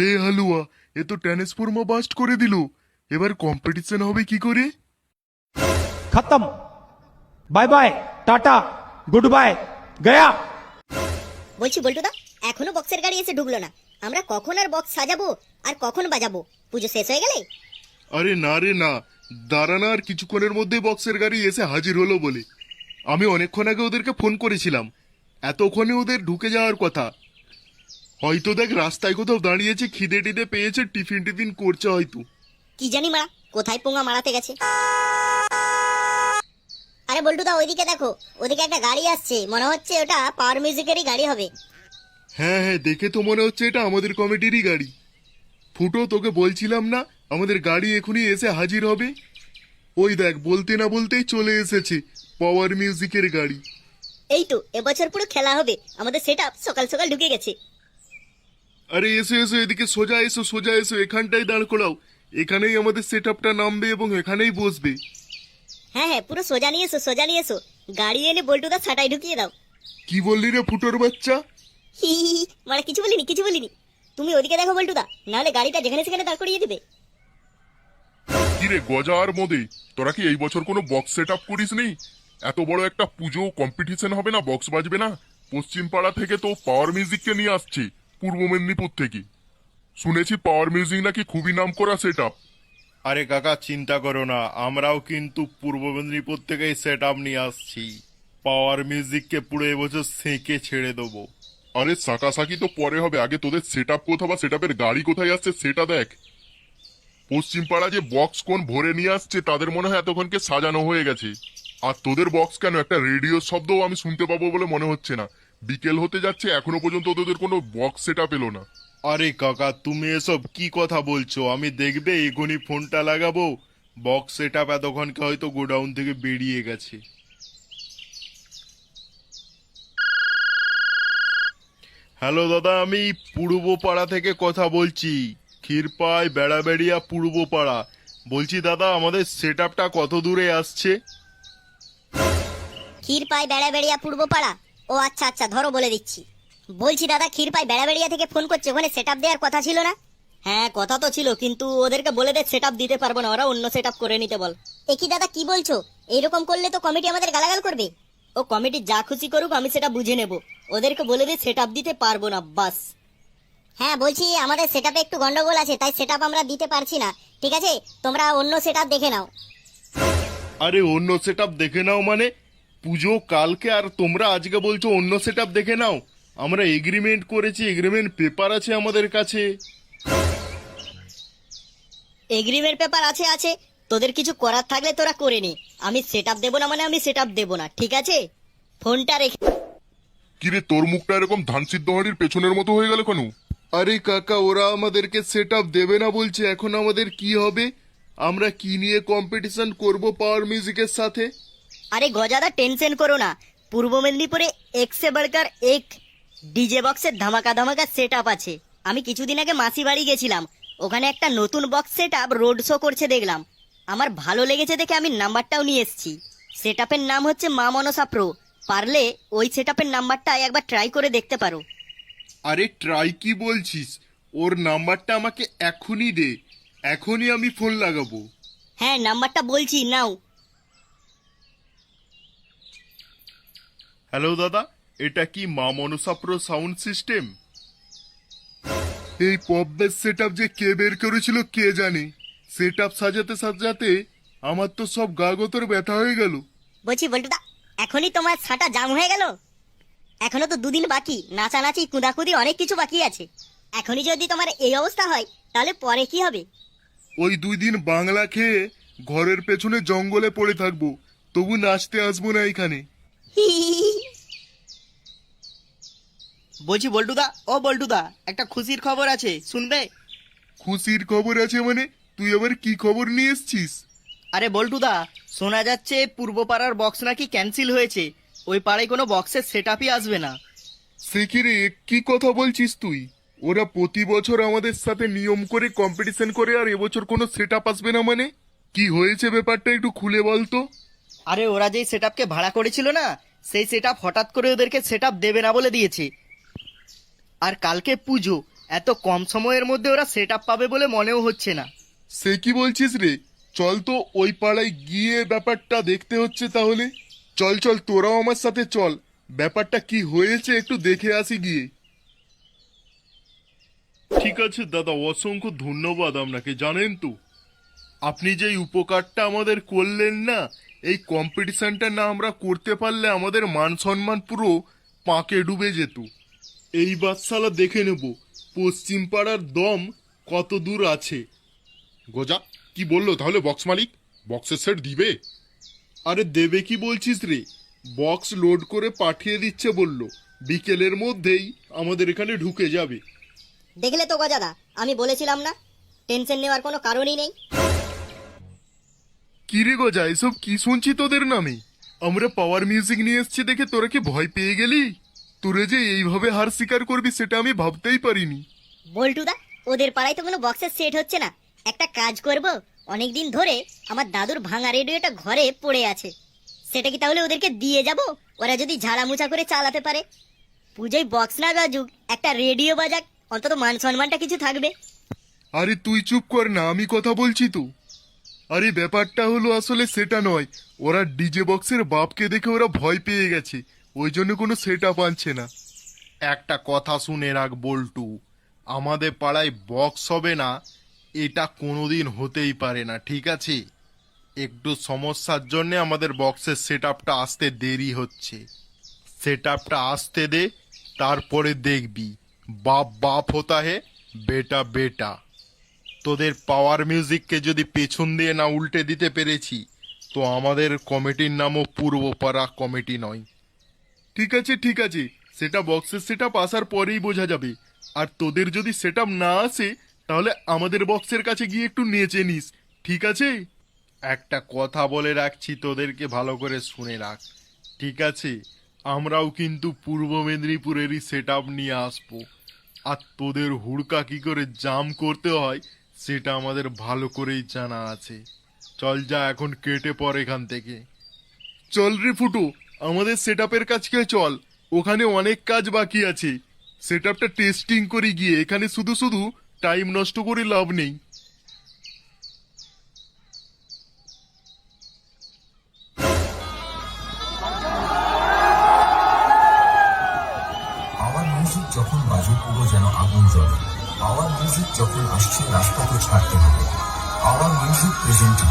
লে হালুয়া, এ তো transformer bast করে দিল। এবার কম্পিটিশন হবে কি করে? खत्म। Bye bye, tata, good, गया। বলছি বল্টুদা, এখনো বক্সের গাড়ি এসে ঢুকলো না। আমরা কখন আর বক্স সাজাবো আর কখন বাজাবো? পুজো শেষ হয়ে গেলে? আরে না রে না, দাঁড়ানা, আর কিছুক্ষণের মধ্যে বক্সের গাড়ি এসে হাজির হলো বলে। আমি অনেকক্ষণ আগে ওদেরকে ফোন করেছিলাম, এতক্ষণে ওদের ঢুকে যাওয়ার কথা। হয়তো দেখ রাস্তায় কোথাও দাঁড়িয়েছে, খিদে টিদে পেয়েছে, টিফিন টিফিন করছে হয়তো। কি জানি মারা, কোথায় পোঙা মারাতে গেছে। আরে বল্টুদা, ওইদিকে দেখো, ওদিকে একটা গাড়ি আসছে, মনে হচ্ছে ওটা পাওয়ার মিউজিকেরই গাড়ি হবে। হ্যাঁ হ্যাঁ, দেখে তো মনে হচ্ছে এটা আমাদের কমিটিরই গাড়ি। ফুটো, তোকে বলছিলাম না আমাদের গাড়ি এখনই এসে হাজির হবে? ওই দেখ, বলতে না বলতেই চলে এসেছে পাওয়ার মিউজিকের গাড়ি। এই তো এবছর পুরো খেলা হবে, আমাদের সেটআপ সকাল সকাল ঢুকে গেছে। আরে এসো এসো, এদিকে সোজা এসো, সোজা এসো, এখানটাই দাঁড় করাও। এখানেই আমাদের সেট আপটা নামবে এবং এখানেই বসবে। হ্যাঁ হ্যাঁ, পুরো সোজা নিয়ে এসো, সোজা নিয়ে এসো। গাড়ি এনে বল্টুদা ছাটাই ঢুকিয়ে দাও। কি বললি রে ফুটোর বাচ্চা? হি হি হি, মানে কিছু বলিনি, কিছু বলিনি। তুমি ওদিকে দেখো বল্টুদা, নাহলে গাড়িটা যেখানে সেখানে দাঁড় করিয়ে দেবে। কিরে গজা আর মোদে, তোরা কি এই বছর কোনো বক্স সেট আপ করিস নি? এত বড় একটা পুজো, কম্পিটিশন হবে না, বক্স বাজবে না? পশ্চিম পাড়া থেকে তো পাওয়ার মিউজিককে নিয়ে আসছে, পূর্ব মেদিনীপুর থেকে। শুনেছি পাওয়ার মিউজিক নাকি খুবই নাম করা সেট আপ। আরে কাকা চিন্তা করো না, আমরাও কিন্তু পূর্ব মেদিনীপুর থেকেই সেট আপ নিয়ে আসছি। পাওয়ার মিউজিককে পুরো এবছর সেঁকে ছেড়ে দেবো। আরে সাকাসাকি তো পরে হবে, আগে তোদের সেট আপ কোথা বা সেট আপের গাড়ি কোথায় আসছে সেটা দেখ। পশ্চিম পাড়া যে বক্স কোন ভরে নিয়ে আসছে, তাদের মনে হয় এতক্ষণকে সাজানো হয়ে গেছে। আর তোদের বক্স কেন, একটা রেডিও শব্দও আমি শুনতে পাবো বলে মনে হচ্ছে না। বিকেল হতে যাচ্ছে, এখনো পর্যন্ত তোদের কোনো বক্স সেট আপ এলো না। আরে কাকা তুমি এসব কি কথা বলছো? আমি দেখবে এখনই ফোনটা লাগাবো, বক্স সেট আপ এতক্ষণকে হয়তো গোডাউন থেকে বেরিয়ে গেছে। হ্যালো দাদা, আমি পূর্ব পাড়া থেকে কথা বলছি, ক্ষীরপাই বেড়াবেড়িয়া পূর্ব পাড়া। বলছি দাদা, আমাদের সেট আপটা কত দূরে আসছে? ক্ষীরপাই বেড়াবেড়িয়া পূর্ব পাড়া? ও আচ্ছা আচ্ছা, ধরো বলে দিচ্ছি। বলছি দাদা, ক্ষীরপাই বেড়াবেড়িয়া থেকে ফোন করছে, ওখানে সেটআপ দেওয়ার কথা ছিল না? হ্যাঁ কথা তো ছিল, কিন্তু ওদেরকে বলে দে সেটআপ দিতে পারবো না, ওরা অন্য সেটআপ করে নিতে বল। এ কি দাদা, কি বলছো? এইরকম করলে তো কমিটি আমাদের গালাগাল করবে। ও কমিটি যা খুশি করুক, আমি সেটা বুঝে নেব। ওদেরকে বলে দে সেটআপ দিতে পারবো না, বাস। হ্যাঁ বলছি, আমাদের সেটআপে একটু গন্ডগোল আছে, তাই সেটআপ আমরা দিতে পারছি না। ঠিক আছে, তোমরা অন্য সেটআপ দেখে নাও। আরে অন্য সেট আপ দেখে নাও মানে? পুজো কালকে আর তোমরা আজকে বলছো অন্য সেট আপ দেখে নাও? আমরা এগ্রিমেন্ট করেছি, এগ্রিমেন্ট পেপার আছে আমাদের কাছে। এগ্রিমেন্ট পেপার আছে আছে, তোদের কিছু করার থাকলে তোরা করে নে। আমি সেটআপ দেবো না মানে আমি সেটআপ দেবো না, ঠিক আছে? ফোনটা রেখে। কিরে তোর মুখটা এরকম ধান সিদ্ধ হাঁড়ির পেছনের মতো হয়ে গেল কেন? আরে কাকা, ওরা আমাদেরকে সেট আপ দেবে না বলছে, এখন আমাদের কি হবে? আমরা কি নিয়ে কম্পিটিশন করব পাওয়ার মিউজিকের সাথে? আরে গজাদা, টেনশন করো না। পূর্ব মেদিনীপুরে এক সে বাড়কার এক ডিজে বক্সের ধামাকা ধামাকা সেটআপ আছে। আমি কিছুদিন আগে মাসি বাড়ি গেছিলাম, ওখানে একটা নতুন বক্স সেটআপ রোড শো করছে দেখলাম। আমার ভালো লেগেছে দেখে আমি নাম্বারটাও নিয়ে এসেছি। সেটআপের নাম হচ্ছে মা মনসা প্রো। পারলে ওই সেটআপের নাম্বারটা একবার ট্রাই করে দেখতে পারো। আরে ট্রাই কি বলছিস? ওর নাম্বারটা আমাকে এখনই দে, এখনই আমি ফোন লাগাবো। হ্যাঁ নাম্বারটা বলছি, নাও। হ্যালো দাদা, এটা কি মা মনসা প্রো সাউন্ড সিস্টেম? এই পপ বেস সেট আপ যে কে বের করেছিল কে জানে। সেট আপ সাজাতে সাজাতে আমার তো সব গা গোতর ব্যথা হয়ে গেল। বলছি বল্টুদা, এখনই তোমার ছাটা জাম হয়ে গেল? এখনো তো দুদিন বাকি, নাচানাচি কুদাকুদি অনেক কিছু বাকি আছে। এখনই যদি তোমার এই অবস্থা হয়, তাহলে পরে কি হবে? ওই 2 দিন বাংলা খেয়ে ঘরের পেছনে জঙ্গলে পড়ে থাকবো, তবু নাচতে আসবো না এখানে। বলছি বল্টুদা, ও বল্টুদা, একটা খুশির খবর আছে, শুনবে? খুশির খবর আছে মানে? তুই আবার কি খবর নিয়ে এসছিস? আরে বল্টুদা, শোনা যাচ্ছে পূর্ব পাড়ার বক্স নাকি ক্যান্সেল হয়েছে, ওই পাড়ায় কোনো বক্সের সেটআপই আসবে না। সে কি রে, কি কথা বলছিস তুই? ওরা প্রতি বছর আমাদের সাথে নিয়ম করে কম্পিটিশন করে, আর এবছর কোনো সেট আপ আসবে না মানে? কি হয়েছে ব্যাপারটা একটু খুলে বলতো। আরে ওরা যেই সেটআপকে ভাড়া করেছিল না, সেই সেটআপ হঠাৎ করে ওদেরকে সেটআপ দেবে না বলে দিয়েছে। আর কালকে পুজো, এত কম সময়ের মধ্যে ওরা সেট আপ পাবে বলে মনেও হচ্ছে না। সে কি বলছিস রে? চল তো ওই পাড়ায় গিয়ে ব্যাপারটা দেখতে হচ্ছে তাহলে। চল চল, তোরাও আমার সাথে চল, ব্যাপারটা কি হয়েছে একটু দেখে আসি গিয়ে। ঠিক আছে দাদা, অসংখ্য ধন্যবাদ আপনাকে। জানেন তো, আপনি যে এই উপকারটা আমাদের করলেন না, এই কম্পিটিশনটা না আমরা করতে পারলে আমাদের মান সম্মান পুরো পাকে ডুবে যেত। এই বাদশালা দেখে নেব পশ্চিম পাড়ার দম কত দূর আছে। গোজা কি বললো তাহলে বক্স মালিক? বক্সের সেট দিবে? আরে দেবে কি বলছিস রে, বক্স লোড করে পাঠিয়ে দিচ্ছে বললো, বিকেলের মধ্যেই আমাদের এখানে ঢুকে যাবে। দেখলে তো গজাদা, আমি বলেছিলাম না, টেনশন নেওয়ার কোনো কারণই নেই। কি রে গজা, এসব কি শুনছি তোদের নামে? আমরা পাওয়ার মিউজিক নিয়ে এসছি দেখে তোরা কি ভয় পেয়ে গেলি? তোরা যে এইভাবে হার স্বীকার করবি সেটা আমি ভাবতেই পারিনি। বল্টুদা, ওদের পাড়ায় তো কোনো বক্সের সেট হচ্ছে না। একটা কাজ করব, অনেকদিন ধরে আমার দাদুর ভাঙা রেডিওটা ঘরে পড়ে আছে, সেটা কি তাহলে ওদেরকে দিয়ে যাব? ওরা যদি ঝাড়ামুছা করে চালাতে পারে। পুজোয় বক্স না বাজুক, একটা রেডিও বাজাক, অন্তত মান সম্মানটা কিছু থাকবে। আরে তুই চুপ কর না, আমি কথা বলছি তো। আরে ব্যাপারটা হলো আসলে সেটা নয়, ওরা ডিজে বক্সের বাপকে দেখে ওরা ভয় পেয়ে গেছে, ওই জন্য কোনো সেট আপ আনছে না। একটা কথা শুনে রাখ বল্টু, আমাদের পাড়ায় বক্স হবে না এটা কোনোদিন হতেই পারে না, ঠিক আছে? একটু সমস্যার জন্য আমাদের বক্সের সেট আপটা আসতে দেরি হচ্ছে। সেট আপটা আসতে দে, তারপরে দেখবি বাপ বাপ হতা হে, বেটা বেটা। তোদের পাওয়ার মিউজিককে যদি পেছন দিয়ে না উল্টে দিতে পেরেছি, তো আমাদের কমিটির নামও পূর্বপাড়া কমিটি নয়। ঠিক আছে ঠিক আছে, সেটা বক্সের সেট আপ আসার পরেই বোঝা যাবে। আর তোদের যদি সেট আপ না আসে, তাহলে আমাদের বক্সের কাছে গিয়ে একটু নেচে নিস, ঠিক আছে? একটা কথা বলে রাখছি, তোদেরকে ভালো করে শুনে রাখ, ঠিক আছে? আমরাও কিন্তু পূর্ব মেদিনীপুরেরই সেট আপ নিয়ে আসবো, আর তোদের হুড়কা কি করে জাম করতে হয় সেটা আমাদের ভালো করেই জানা আছে। চল যা, এখন কেটে পড় এখান থেকে। চল রে ফুটু, আমাদের সেট আপের কাছে চল, ওখানে অনেক কাজ বাকি আছে। সেট আপটা টেস্টিং করে গিয়ে এখানে শুধু শুধু টাইম নষ্ট করে লাভ নেই। পাওয়ার মিউজিক যখন বাজে পুরো যেন আগুন জ্বলে। পাওয়ার মিউজিক যখন আসছে রাস্তাকে ছাড়তে হবে। পাওয়ার মিউজিক প্রেজেন্টিং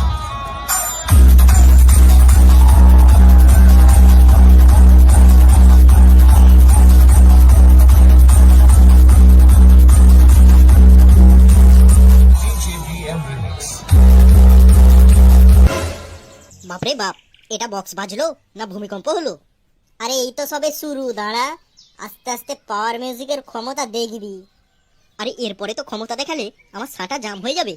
বাপরে বাপ, এটা বক্স বাজলো না ভূমিকম্প হলো? আরে এই তো সবে শুরু, দাঁড়া, আস্তে আস্তে পাওয়ার মিউজিকের ক্ষমতা দেখবি। আরে এরপরে তো ক্ষমতা দেখালে আমার সাটা জাম হয়ে যাবে।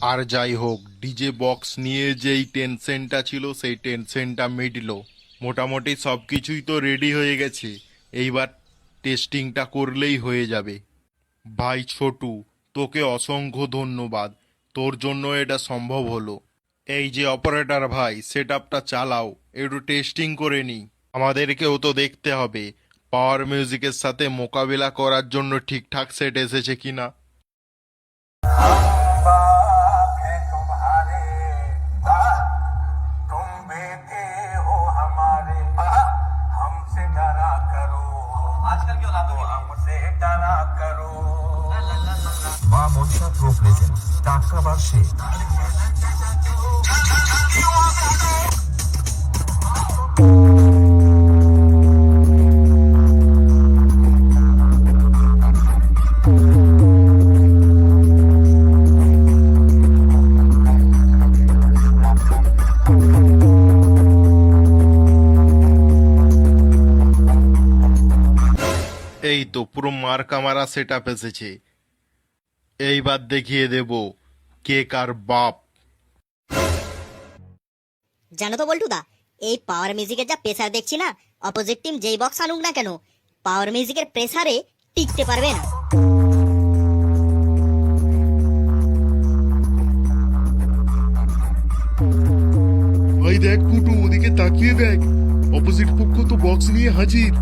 আর যাই হোক, ডিজে বক্স নিয়ে যেই টেনশনটা ছিল সেই টেনশনটা মিটলো। মোটামুটি সব কিছুই তো রেডি হয়ে গেছে, এইবার টেস্টিংটা করলেই হয়ে যাবে। ভাই ছোটু, তোকে অসংখ্য ধন্যবাদ, তোর জন্য এটা সম্ভব হলো। এই যে অপারেটর ভাই, সেট আপটা চালাও, একটু টেস্টিং করে নি। আমাদেরকেও তো দেখতে হবে পাওয়ার মিউজিকের সাথে মোকাবিলা করার জন্য ঠিকঠাক সেট এসেছে কিনা। মা মনসা প্রো প্রেজেন্ট টাকা বার্ষে এই তো পুরো মার্কা মারা সেট আপ এসেছে, এইবার দেখিয়ে দেব কে কার বাপ। জানো তো বল্টুদা, এই পাওয়ার মিউজিকের যা প্রেসার দেখছি না, অপোজিট টিম যেই বক্স আনুক না কেন, পাওয়ার মিউজিকের প্রেসারে টিকতে পারবে না। ভাই দেখ ফুটু, ওদিকে তাকিয়ে দেখ, অপোজিট পক্ষ তো বক্স নিয়ে হাজির।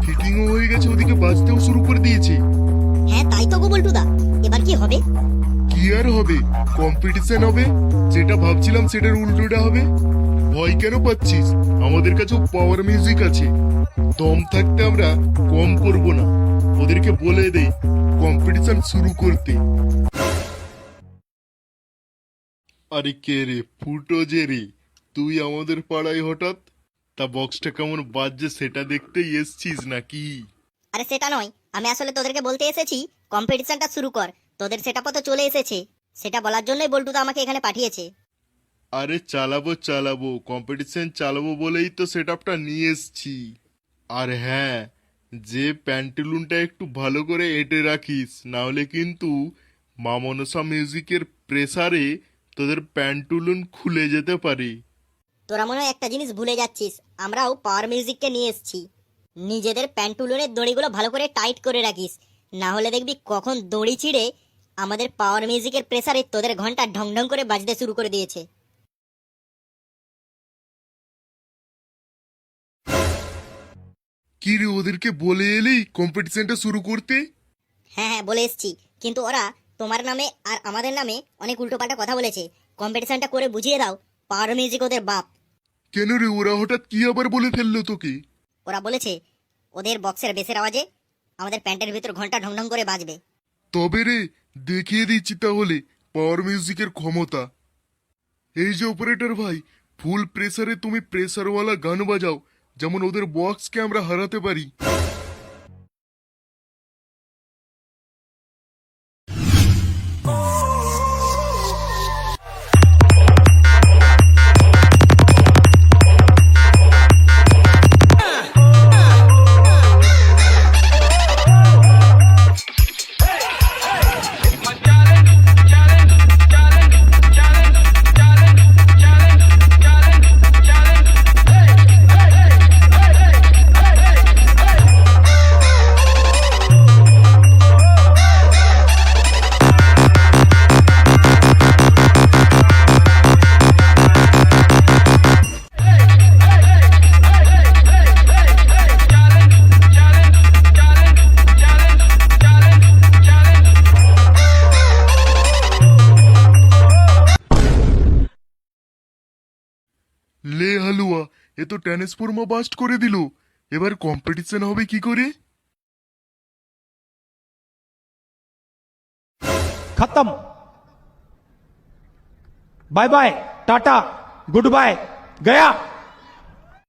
ফিটিংও হয়ে গেছে, ওদিকে বাজতেও শুরু করে দিয়েছে। হ্যাঁ তাই তো গো বল্টুদা, এবার কি হবে? কি আর হবে, কম্পিটিশন হবে। যেটা ভাবছিলাম সেটার উল্টোটা হবে। ভয় কেন পাচ্ছিস? আমাদের কাছেও পাওয়ার মিউজিক আছে। দম থাকতে আমরা কম করব না। ওদেরকে বলে দেই কম্পিটিশন শুরু করতে। আরে কে রে, ফুটো যে রে, তুই আমাদের পাড়ায় হঠাৎ? তা বক্সটা কেমন বাজছে সেটা দেখতেই এসছিস নাকি? আরে সেটা নয়, আমি আসলে তোদেরকে বলতে এসেছি কম্পিটিশনটা শুরু কর। তোদের সেটআপও তো চলে এসেছে, সেটা বলার জন্যই বল্টুদা আমাকে এখানে পাঠিয়েছে। আরে চালাবো চালাবো, কম্পিটিশন চালাবো বলেই তো সেটআপটা নিয়ে এসছি। আর হ্যাঁ, যে প্যান্টুলুনটা একটু ভালো করে এঁটে রাখিস, না হলে কিন্তু মা মনসা মিউজিকের প্রেসারে তোদের প্যান্টুলুন খুলে যেতে পারে। তোরা মনে হয় একটা জিনিস ভুলে যাচ্ছিস, আমরাও পাওয়ার মিউজিককে নিয়ে এসেছি। নিজেদের প্যান্টুলনের দড়িগুলো ভালো করে টাইট করে রাখিস, না হলে দেখবি কখন দড়ি ছিঁড়ে আমাদের পাওয়ার মিউজিকের প্রেসারে তোদের ঘন্টা ঢং ঢং করে বাজতে শুরু করে দিয়েছে। কি রে, ওদেরকে বলে এলি কম্পিটিশনটা শুরু করতে? হ্যাঁ হ্যাঁ বলে এসেছি, কিন্তু ওরা তোমার নামে আর আমাদের নামে অনেক উল্টোপাল্টা কথা বলেছে। কম্পিটিশনটা করে বুঝিয়ে দাও পাওয়ার মিউজিক ওদের বাপ। কেন রে, ওরা হঠাৎ কি আবার বলে ফেললো তোকে? ওরা বলেছে ওদের বক্সের বেসের আওয়াজে আমাদের প্যান্টের ভিতর ঘন্টা ঢং ঢং করে বাজবে। তবে রে, দেখিয়ে দিচ্ছি তাহলে পাওয়ার মিউজিকের ক্ষমতা। এই যে অপারেটর ভাই, ফুল প্রেসারে তুমি প্রেসারওয়ালা গান বাজাও, যেমন ওদের বক্সকে আমরা হারাতে পারি। লে হালুয়া, এ তো ট্রান্সফর্মার বাস্ট করে দিল। এবার কম্পিটিশন হবে কি করে? खत्म। Bye bye, tata, good, गया।